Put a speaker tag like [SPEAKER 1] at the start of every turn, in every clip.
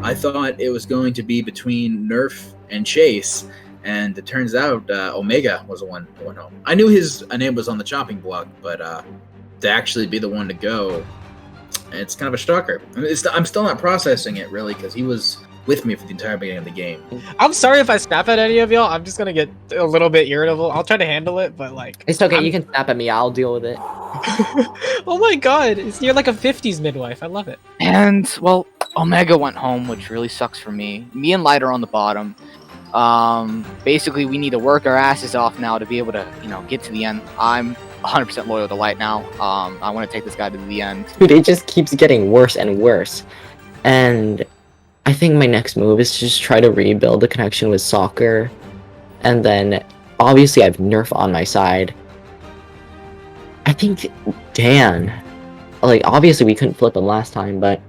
[SPEAKER 1] I thought it was going to be between Nerf and Chase, and it turns out Omega was the one going home. I knew his name was on the chopping block, but to actually be the one to go, it's kind of a shocker. I mean, I'm still not processing it, really, because he was with me for the entire beginning of the game.
[SPEAKER 2] I'm sorry if I snap at any of y'all. I'm just gonna get a little bit irritable. I'll try to handle it, but like...
[SPEAKER 3] It's okay, you can snap at me. I'll deal with it.
[SPEAKER 2] Oh my god, you're like a 50s midwife. I love it.
[SPEAKER 4] And, well, Omega went home, which really sucks for me. Me and Light are on the bottom. Basically, we need to work our asses off now to be able to, get to the end. I'm 100% loyal to Light now. I want to take this guy to the end.
[SPEAKER 3] Dude, it just keeps getting worse and worse. And I think my next move is to just try to rebuild the connection with soccer. And then, obviously, I have Nerf on my side. I think Dan, like, obviously we couldn't flip him last time, but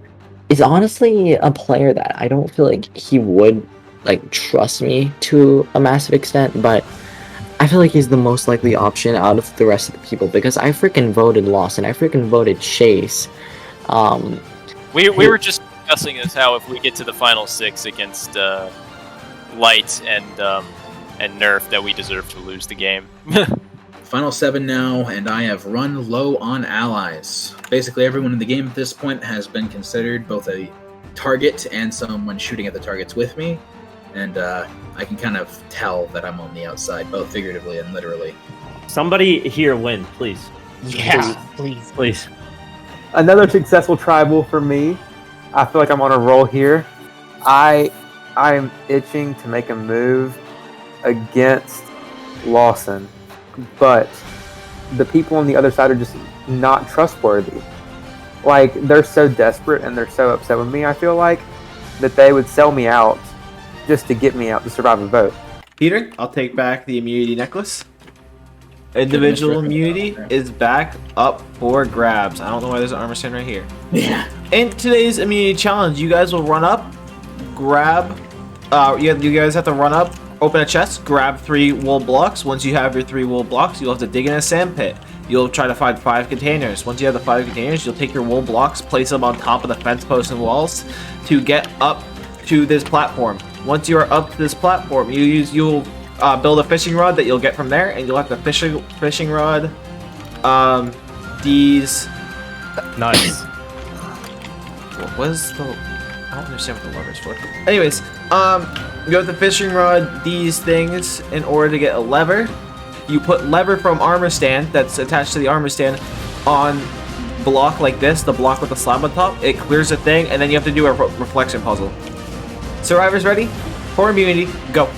[SPEAKER 3] is honestly a player that I don't feel like he would, like, trust me to a massive extent, but I feel like he's the most likely option out of the rest of the people, because I freaking voted Lawson, I freaking voted Chase.
[SPEAKER 5] We were just discussing is how if we get to the final 6 against Light and Nerf, that we deserve to lose the game.
[SPEAKER 1] Final 7 now, and I have run low on allies. Basically, everyone in the game at this point has been considered both a target and someone shooting at the targets with me, and I can kind of tell that I'm on the outside, both figuratively and literally.
[SPEAKER 6] Somebody here win, please.
[SPEAKER 2] Yeah, please.
[SPEAKER 6] Please.
[SPEAKER 7] Another successful tribal for me. I feel like I'm on a roll here. I am itching to make a move against Lawson, but the people on the other side are just not trustworthy. Like, they're so desperate and they're so upset with me, I feel like, that they would sell me out just to get me out to survive a vote.
[SPEAKER 8] Peter, I'll take back the immunity necklace. Individual immunity is back up for grabs. I don't know why there's an armor stand right here.
[SPEAKER 1] Yeah.
[SPEAKER 8] In today's immunity challenge, you guys will run up, grab, you guys have to run up, open a chest, grab 3 wool blocks. Once you have your 3 wool blocks, you'll have to dig in a sand pit. You'll try to find 5 containers. Once you have the 5 containers, you'll take your wool blocks, place them on top of the fence posts and walls to get up to this platform. Once you are up to this platform, you'll build a fishing rod that you'll get from there, and you'll have the fishing rod. These.
[SPEAKER 6] Nice.
[SPEAKER 8] What is the? I don't understand what the lever is for. Anyways, you have the fishing rod. These things in order to get a lever. You put lever from armor stand that's attached to the armor stand on block like this, the block with the slab on top. It clears the thing, and then you have to do a reflection puzzle. Survivors ready? For immunity, go.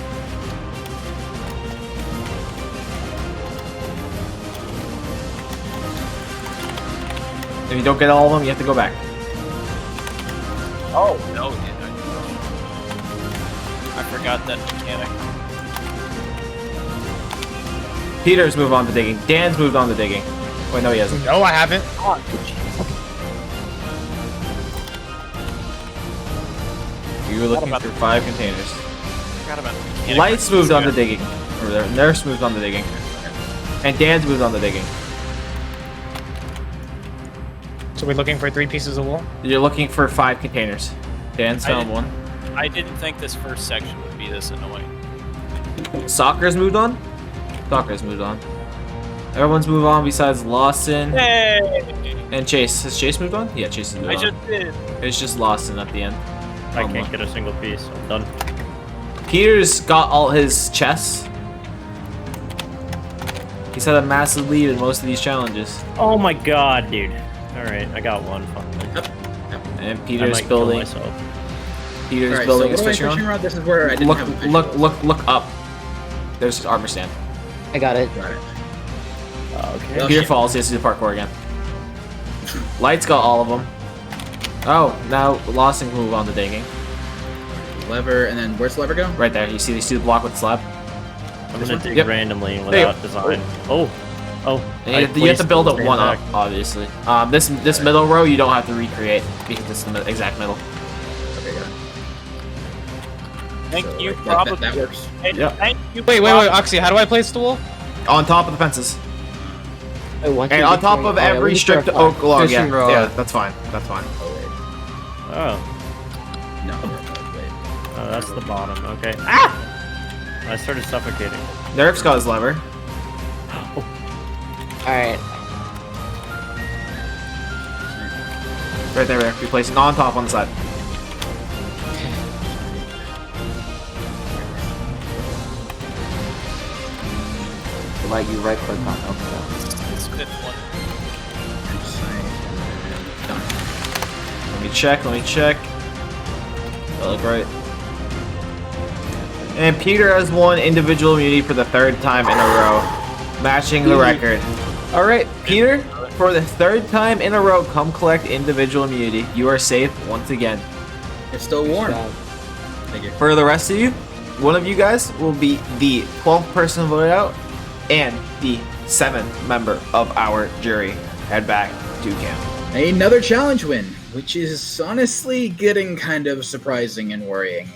[SPEAKER 8] If you don't get all of them, you have to go back.
[SPEAKER 5] Oh, no. I forgot that mechanic.
[SPEAKER 8] Peter's moved on to digging. Dan's moved on to digging. Wait, no, he hasn't.
[SPEAKER 2] No, I haven't.
[SPEAKER 8] You're looking for 5 containers.
[SPEAKER 5] Forgot about the mechanic.
[SPEAKER 8] Lights moved on to digging. Over there. Nerf's moved on to digging. And Dan's moved on to digging.
[SPEAKER 2] So we're looking for 3 pieces of wool?
[SPEAKER 8] You're looking for 5 containers. Dan's found 1.
[SPEAKER 5] I didn't think this first section would be this annoying.
[SPEAKER 8] Soccer's moved on? Soccer's moved on. Everyone's moved on besides Lawson.
[SPEAKER 5] Hey!
[SPEAKER 8] And Chase. Has Chase moved on? Yeah, Chase has moved on.
[SPEAKER 5] I just did.
[SPEAKER 8] It's just Lawson at the end.
[SPEAKER 6] I can't get a single piece. I'm done.
[SPEAKER 8] Peter's got all his chests. He's had a massive lead in most of these challenges.
[SPEAKER 6] Oh my god, dude. Alright, I got one finally.
[SPEAKER 8] And Peter's building. Peter's
[SPEAKER 1] Right,
[SPEAKER 8] building
[SPEAKER 1] so
[SPEAKER 8] his fishing rod.
[SPEAKER 1] This is where I didn't have a visual.
[SPEAKER 8] Look up. There's his armor stand.
[SPEAKER 3] I got it.
[SPEAKER 1] Got it.
[SPEAKER 6] Okay.
[SPEAKER 8] Peter falls. He has to do parkour again. Light's got all of them. Oh, now Lawson can move on to digging.
[SPEAKER 1] Lever, and then where's the lever go?
[SPEAKER 8] Right there. You see the block with the slab?
[SPEAKER 6] I'm gonna dig
[SPEAKER 8] Yep.
[SPEAKER 6] randomly without design. Oh.
[SPEAKER 8] And you have to build it one up, obviously. This middle row you don't have to recreate because it's the exact middle.
[SPEAKER 1] Okay, got it.
[SPEAKER 5] Thank you,
[SPEAKER 1] That
[SPEAKER 5] probably.
[SPEAKER 1] that works.
[SPEAKER 8] Yep.
[SPEAKER 5] Thank you.
[SPEAKER 2] Wait, Oxy, how do I place the wool?
[SPEAKER 8] On top of the fences.
[SPEAKER 3] Wait, what
[SPEAKER 8] And on top of every stripped oak log. Yeah,
[SPEAKER 7] Fishing rod.
[SPEAKER 8] yeah, that's fine. That's fine.
[SPEAKER 1] Oh, wait.
[SPEAKER 6] Oh.
[SPEAKER 1] No.
[SPEAKER 6] Oh, that's the bottom. Okay. Ah! I started suffocating.
[SPEAKER 8] Nerf's got his lever.
[SPEAKER 3] Alright.
[SPEAKER 8] Right there. Be placing on top on the side.
[SPEAKER 3] Like you right click on okay.
[SPEAKER 5] It's fifth one.
[SPEAKER 8] Let me check. That look right. And Peter has won individual immunity for the 3rd time in a row, matching the record. Alright, Peter, for the 3rd time in a row, come collect individual immunity. You are safe once again.
[SPEAKER 1] It's still warm. Thank you.
[SPEAKER 8] For the rest of you, one of you guys will be the 12th person voted out and the 7th member of our jury. Head back to camp.
[SPEAKER 1] Another challenge win, which is honestly getting kind of surprising and worrying.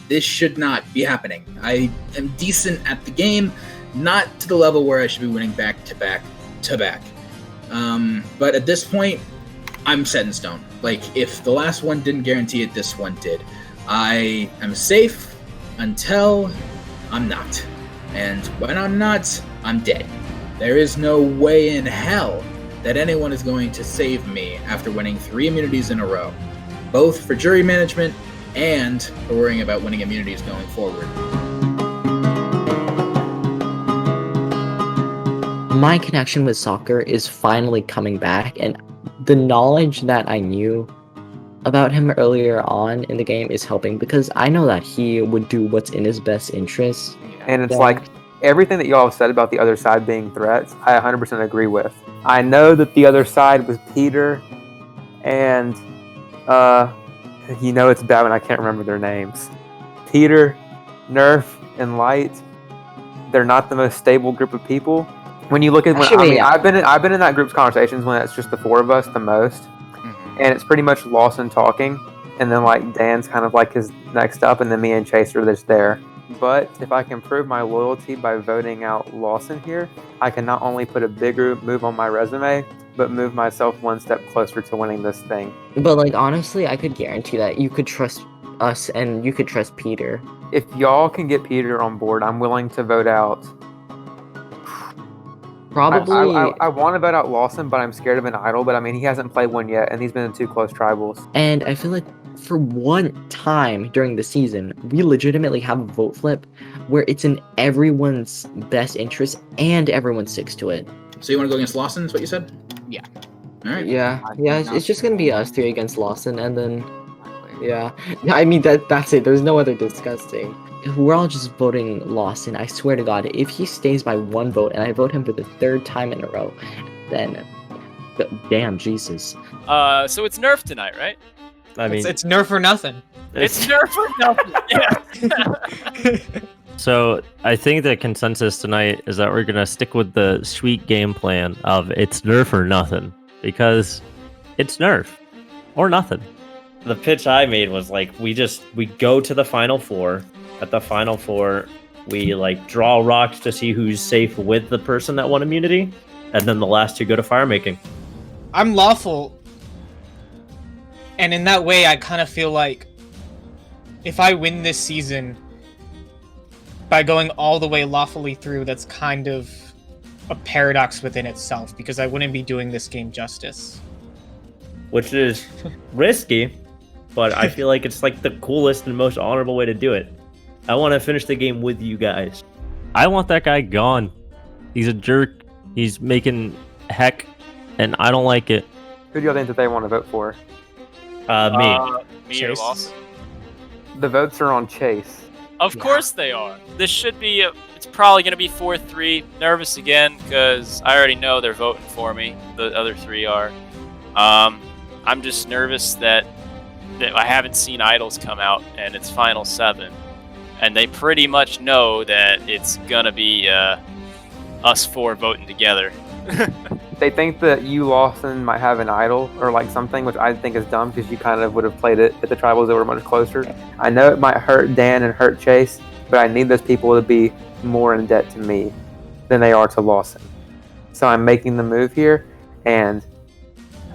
[SPEAKER 1] This should not be happening. I am decent at the game, not to the level where I should be winning back to back to back. But at this point, I'm set in stone. Like, if the last one didn't guarantee it, this one did. I am safe until I'm not. And when I'm not, I'm dead. There is no way in hell that anyone is going to save me after winning 3 immunities in a row, both for jury management and for worrying about winning immunities going forward.
[SPEAKER 3] My connection with soccer is finally coming back, and the knowledge that I knew about him earlier on in the game is helping because I know that he would do what's in his best interest.
[SPEAKER 7] And it's like everything that y'all have said about the other side being threats, I 100% agree with. I know that the other side was Peter and, it's bad when I can't remember their names. Peter, Nerf, and Light, they're not the most stable group of people. When you look at, I've been in that group's conversations when it's just the 4 of us the most, and it's pretty much Lawson talking, and then like Dan's kind of like his next up, and then me and Chase are just there. But if I can prove my loyalty by voting out Lawson here, I can not only put a bigger move on my resume, but move myself one step closer to winning this thing.
[SPEAKER 3] But like honestly, I could guarantee that you could trust us and you could trust Peter.
[SPEAKER 7] If y'all can get Peter on board, I'm willing to vote out.
[SPEAKER 3] Probably.
[SPEAKER 7] I want to vote out Lawson, but I'm scared of an idol. But I mean, he hasn't played one yet, and he's been in 2 close tribals.
[SPEAKER 3] And I feel like for one time during the season, we legitimately have a vote flip where it's in everyone's best interest and everyone sticks to it.
[SPEAKER 1] So you want to go against Lawson, is what you said?
[SPEAKER 4] Yeah.
[SPEAKER 1] All right.
[SPEAKER 3] Yeah, it's just gonna be us 3 against Lawson, and then I mean that's it. There's no other disgusting. If we're all just voting Lawson, I swear to God, if he stays by 1 vote and I vote him for the 3rd time in a row, then damn Jesus.
[SPEAKER 5] So it's Nerf tonight, right?
[SPEAKER 6] I mean,
[SPEAKER 2] It's Nerf or nothing.
[SPEAKER 5] It's Nerf or nothing. Yeah.
[SPEAKER 6] So I think the consensus tonight is that we're gonna stick with the sweet game plan of it's Nerf or nothing, because it's Nerf or nothing. The pitch I made was like we go to the final 4. At the final 4, we like draw rocks to see who's safe with the person that won immunity, and then the last 2 go to fire making.
[SPEAKER 2] I'm lawful, and in that way, I kind of feel like if I win this season by going all the way lawfully through, that's kind of a paradox within itself, because I wouldn't be doing this game justice.
[SPEAKER 6] Which is risky, but I feel like it's like the coolest and most honorable way to do it. I want to finish the game with you guys. I want that guy gone. He's a jerk. He's making heck, and I don't like it.
[SPEAKER 7] Who do y'all think that they want to vote for?
[SPEAKER 5] Me or Lawson.
[SPEAKER 7] The votes are on Chase.
[SPEAKER 5] Of course they are. This should be, it's probably going to be 4-3. Nervous again, because I already know they're voting for me. The other 3 are. I'm just nervous that I haven't seen Idols come out, and it's Final 7. And they pretty much know that it's going to be us 4 voting together.
[SPEAKER 7] They think that you, Lawson, might have an idol or like something, which I think is dumb because you kind of would have played it at the tribals that were much closer. I know it might hurt Dan and hurt Chase, but I need those people to be more in debt to me than they are to Lawson. So I'm making the move here and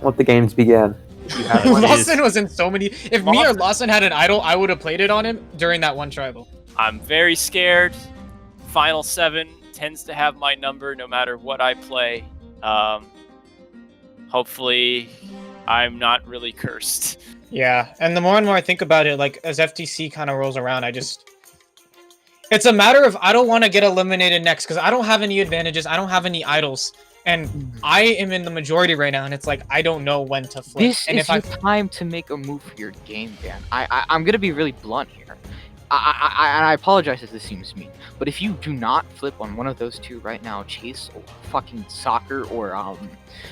[SPEAKER 7] let the games begin. You have one.
[SPEAKER 2] Lawson was in so many. If me or Lawson had an idol, I would have played it on him during that one tribal.
[SPEAKER 5] I'm very scared. Final 7 tends to have my number no matter what I play. Hopefully, I'm not really cursed.
[SPEAKER 2] Yeah, and the more and more I think about it, like, as FTC kind of rolls around, it's a matter of I don't want to get eliminated next, because I don't have any advantages, I don't have any idols, and I am in the majority right now, and it's like, I don't know when to flip.
[SPEAKER 4] This
[SPEAKER 2] and
[SPEAKER 4] is your time to make a move for your game, Dan. I'm gonna be really blunt here. I apologize if this seems mean, but if you do not flip on one of those two right now, Chase or fucking Soccer or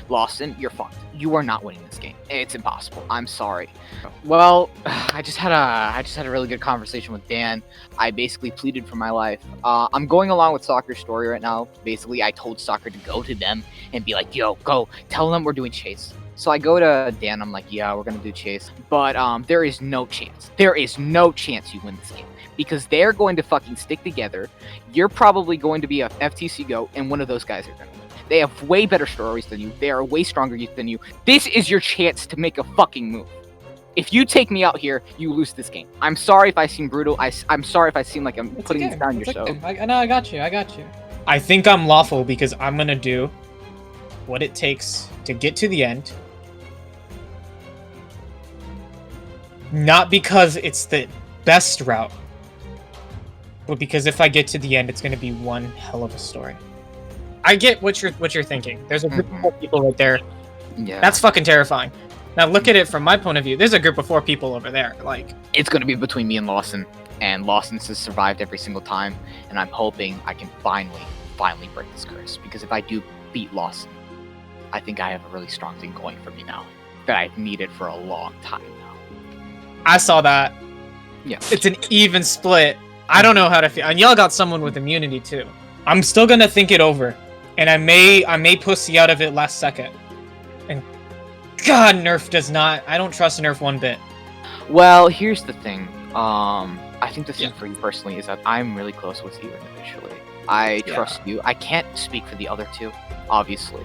[SPEAKER 4] Lawson, you're fucked. You are not winning this game. It's impossible. I'm sorry. Well, I just had a really good conversation with Dan. I basically pleaded for my life. I'm going along with Soccer's story right now. Basically, I told Soccer to go to them and be like, yo, go tell them we're doing Chase. So I go to Dan, I'm like, yeah, we're going to do Chase. But there is no chance. There is no chance you win this game. Because they're going to fucking stick together. You're probably going to be a FTC GOAT, and one of those guys are going to win. They have way better stories than you. They are way stronger than you. This is your chance to make a fucking move. If you take me out here, you lose this game. I'm sorry if I seem brutal. I'm sorry if I seem like I'm putting this down your show.
[SPEAKER 2] No, I got you. I think I'm lawful because I'm going to do what it takes to get to the end. Not because it's the best route, but because if I get to the end, it's going to be one hell of a story. I get what you're thinking. There's a group of 4 people right there.
[SPEAKER 4] Yeah.
[SPEAKER 2] That's fucking terrifying. Now look at it from my point of view. There's a group of 4 people over there. Like,
[SPEAKER 4] it's going to be between me and Lawson, and Lawson has survived every single time, and I'm hoping I can finally break this curse. Because if I do beat Lawson, I think I have a really strong thing going for me now that I've needed for a long time now.
[SPEAKER 2] I saw that.
[SPEAKER 4] Yeah.
[SPEAKER 2] It's an even split. I don't know how to feel. And y'all got someone with immunity too. I'm still gonna think it over. And I may pussy out of it last second. And God, Nerf does not. I don't trust Nerf one bit.
[SPEAKER 4] Well, here's the thing. I think the thing for you personally is that I'm really close with you individually. I trust you. I can't speak for the other 2, obviously.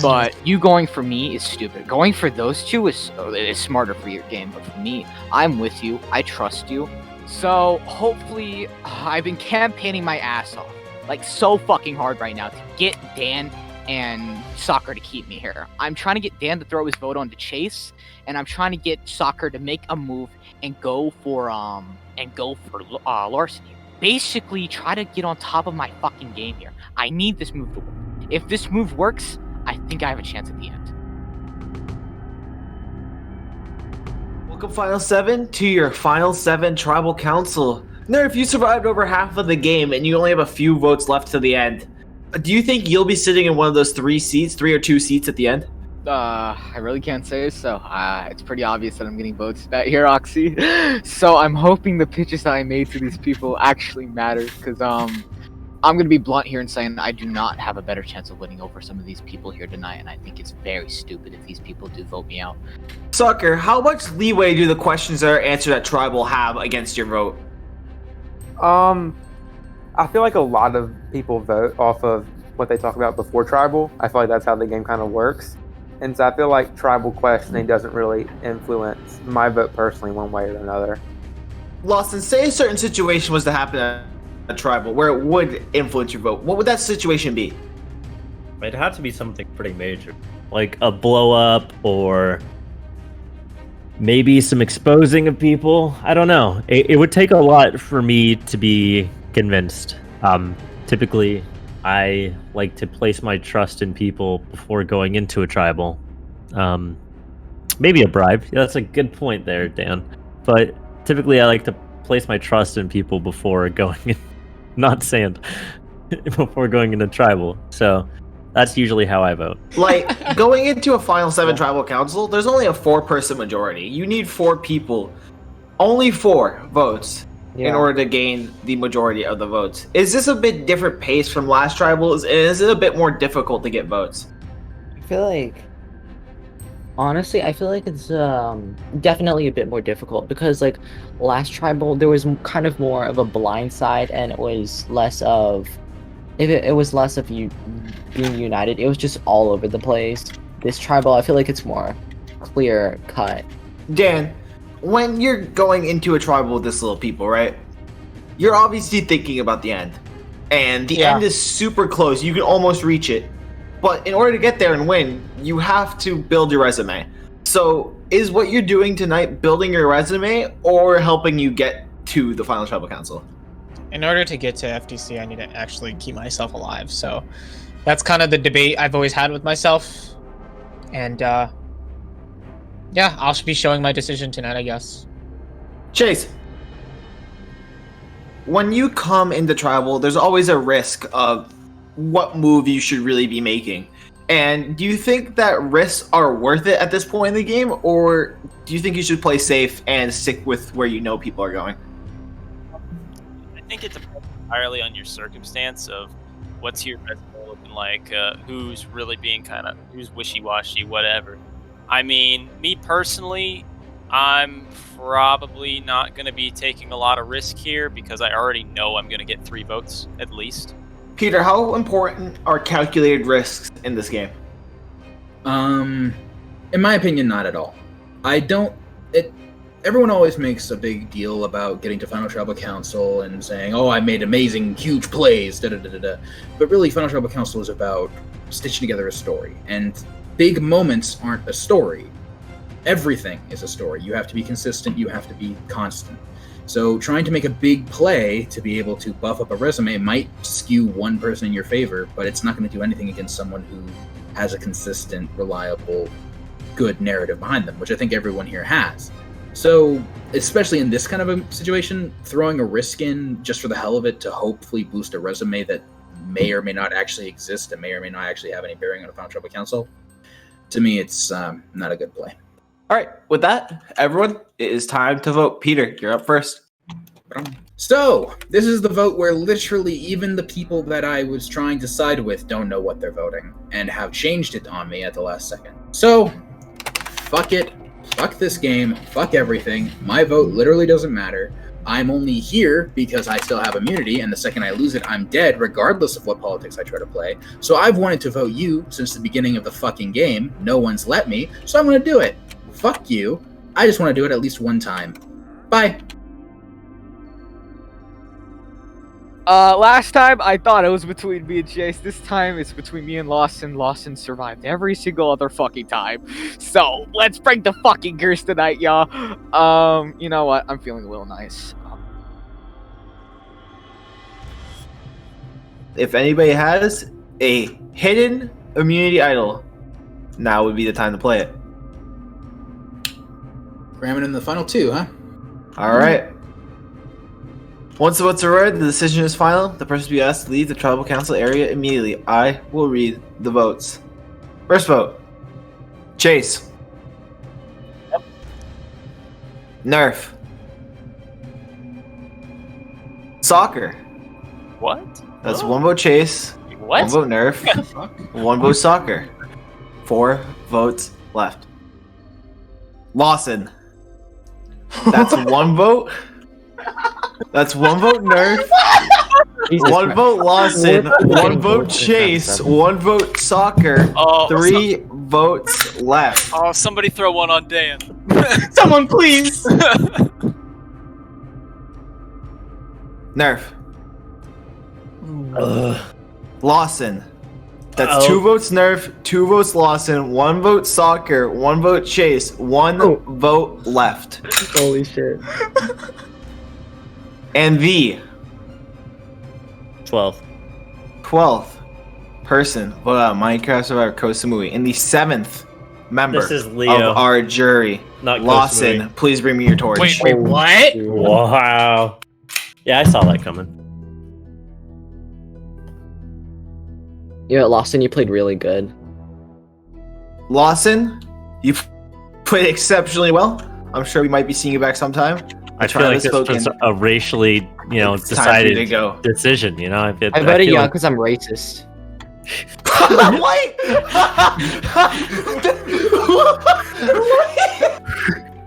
[SPEAKER 4] But you going for me is stupid. Going for those 2 is smarter for your game. But for me, I'm with you. I trust you. So hopefully, I've been campaigning my ass off, like so fucking hard right now to get Dan and Soccer to keep me here. I'm trying to get Dan to throw his vote on to Chase, and I'm trying to get Soccer to make a move and go for Larson here. Basically, try to get on top of my fucking game here. I need this move to work. If this move works, I think I have a chance at the end.
[SPEAKER 8] Welcome, Final 7, to your Final 7 Tribal Council. Nerf, you survived over half of the game, and you only have a few votes left to the end. Do you think you'll be sitting in one of those 3 or 2 seats at the end?
[SPEAKER 4] I really can't say so. It's pretty obvious that I'm getting votes back here, Oxy. So I'm hoping the pitches that I made to these people actually matter, because I'm going to be blunt here and saying I do not have a better chance of winning over some of these people here tonight, and I think it's very stupid if these people do vote me out.
[SPEAKER 8] Soccer, how much leeway do the questions that are answered at Tribal have against your vote?
[SPEAKER 7] I feel like a lot of people vote off of what they talk about before Tribal. I feel like that's how the game kind of works. And so I feel like Tribal questioning doesn't really influence my vote personally one way or another.
[SPEAKER 8] Lawson, say a certain situation was to happen at Tribal where it would influence your vote. What would that situation be?
[SPEAKER 6] It'd have to be something pretty major. Like a blow up or maybe some exposing of people. I don't know. It would take a lot for me to be convinced. Typically, I like to place my trust in people before going into a tribal. Maybe a bribe. Yeah, that's a good point there, Dan. But typically, I like to place my trust in people before going in, not sand, before going into tribal. So that's usually how I vote.
[SPEAKER 8] Like, going into a Final 7 Tribal Council, there's only a 4-person majority. You need 4 people, only 4 votes, in order to gain the majority of the votes. Is this a bit different pace from last Tribals? Is it a bit more difficult to get votes?
[SPEAKER 3] I feel like, honestly, I feel like it's definitely a bit more difficult because, like, last Tribal, there was kind of more of a blind side, and it was less of, it was less of you being united. It was just all over the place. This Tribal, I feel like it's more clear cut.
[SPEAKER 8] Dan, when you're going into a tribal with this little people, right? You're obviously thinking about the end. And the end is super close. You can almost reach it. But in order to get there and win, you have to build your resume. So is what you're doing tonight building your resume or helping you get to the final tribal council?
[SPEAKER 2] In order to get to FTC, I need to actually keep myself alive. So that's kind of the debate I've always had with myself. And yeah, I'll be showing my decision tonight, I guess.
[SPEAKER 8] Chase, when you come into tribal, there's always a risk of what move you should really be making. And do you think that risks are worth it at this point in the game, or do you think you should play safe and stick with where you know people are going?
[SPEAKER 5] I think it depends entirely on your circumstance of what's your resume looking like, who's really being who's wishy-washy, whatever. I mean, me personally, I'm probably not going to be taking a lot of risk here because I already know I'm going to get 3 votes at least.
[SPEAKER 8] Peter, how important are calculated risks in this game?
[SPEAKER 1] In my opinion, not at all. Everyone always makes a big deal about getting to Final Tribal Council and saying, oh, I made amazing, huge plays, da-da-da-da-da. But really, Final Tribal Council is about stitching together a story. And big moments aren't a story. Everything is a story. You have to be consistent, you have to be constant. So trying to make a big play to be able to buff up a resume might skew one person in your favor, but it's not going to do anything against someone who has a consistent, reliable, good narrative behind them, which I think everyone here has. So, especially in this kind of a situation, throwing a risk in just for the hell of it to hopefully boost a resume that may or may not actually exist and may or may not actually have any bearing on a Final Tribal Council, to me, it's not a good play.
[SPEAKER 8] All right, with that, everyone, it is time to vote. Peter, you're up first.
[SPEAKER 1] So, this is the vote where literally even the people that I was trying to side with don't know what they're voting and have changed it on me at the last second. So, fuck it. Fuck this game. Fuck everything. My vote literally doesn't matter. I'm only here because I still have immunity, and the second I lose it, I'm dead, regardless of what politics I try to play. So I've wanted to vote you since the beginning of the fucking game. No one's let me, so I'm gonna do it. Fuck you. I just want to do it at least one time. Bye.
[SPEAKER 4] Last time I thought it was between me and Chase. This time it's between me and Lawson. Lawson survived every single other fucking time. So let's break the fucking curse tonight, y'all. You know what? I'm feeling a little nice.
[SPEAKER 8] If anybody has a hidden immunity idol, now would be the time to play it.
[SPEAKER 1] Cramming in the final 2, huh?
[SPEAKER 8] All right. Once the votes are read, the decision is final. The person to be asked to leave the tribal council area immediately. I will read the votes. First vote, Chase.
[SPEAKER 5] Yep.
[SPEAKER 8] Nerf. Soccer.
[SPEAKER 5] What?
[SPEAKER 8] That's 1 vote Chase.
[SPEAKER 5] What?
[SPEAKER 8] 1 vote Nerf. 1 vote Soccer. 4 votes left. Lawson. That's 1 vote. That's 1 vote Nerf. 1 vote Lawson. 1 vote Chase. 1 vote Soccer. 3 votes left.
[SPEAKER 5] Oh, somebody throw one on Dan.
[SPEAKER 8] Someone please. Nerf. Lawson. That's 2 votes Nerf, 2 votes Lawson, 1 vote Soccer, 1 vote Chase, 1 vote left.
[SPEAKER 3] Holy shit.
[SPEAKER 8] And the
[SPEAKER 6] 12th
[SPEAKER 8] person voted out Minecraft Survivor Kosamui and the 7th member
[SPEAKER 6] This is Lyo.
[SPEAKER 8] of our jury.
[SPEAKER 6] Not
[SPEAKER 8] Lawson,
[SPEAKER 6] Kosamui.
[SPEAKER 8] please bring me your torch.
[SPEAKER 2] Wait, what?
[SPEAKER 6] Wow. Yeah, I saw that coming.
[SPEAKER 3] Yeah, Lawson, you played really good.
[SPEAKER 8] Lawson, you played exceptionally well. I'm sure we might be seeing you back sometime.
[SPEAKER 6] I feel like this was a racially,
[SPEAKER 8] It's time for
[SPEAKER 6] decided
[SPEAKER 8] you to go.
[SPEAKER 6] decision. I
[SPEAKER 3] voted
[SPEAKER 6] feel
[SPEAKER 3] yeah
[SPEAKER 6] like-
[SPEAKER 3] because I'm racist.
[SPEAKER 8] What?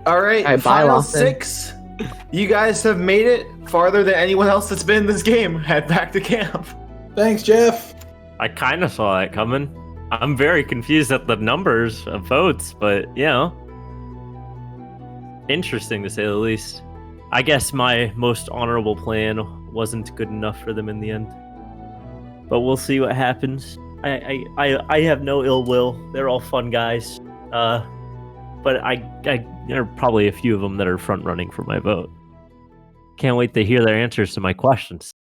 [SPEAKER 8] All right,
[SPEAKER 3] Bye,
[SPEAKER 8] final
[SPEAKER 3] Lawson.
[SPEAKER 8] 6. You guys have made it farther than anyone else that's been in this game. Head back to camp.
[SPEAKER 1] Thanks, Jeff.
[SPEAKER 6] I kind of saw that coming. I'm very confused at the numbers of votes, but interesting to say the least. I guess my most honorable plan wasn't good enough for them in the end. But we'll see what happens. I have no ill will. They're all fun guys. But there are probably a few of them that are front running for my vote. Can't wait to hear their answers to my questions.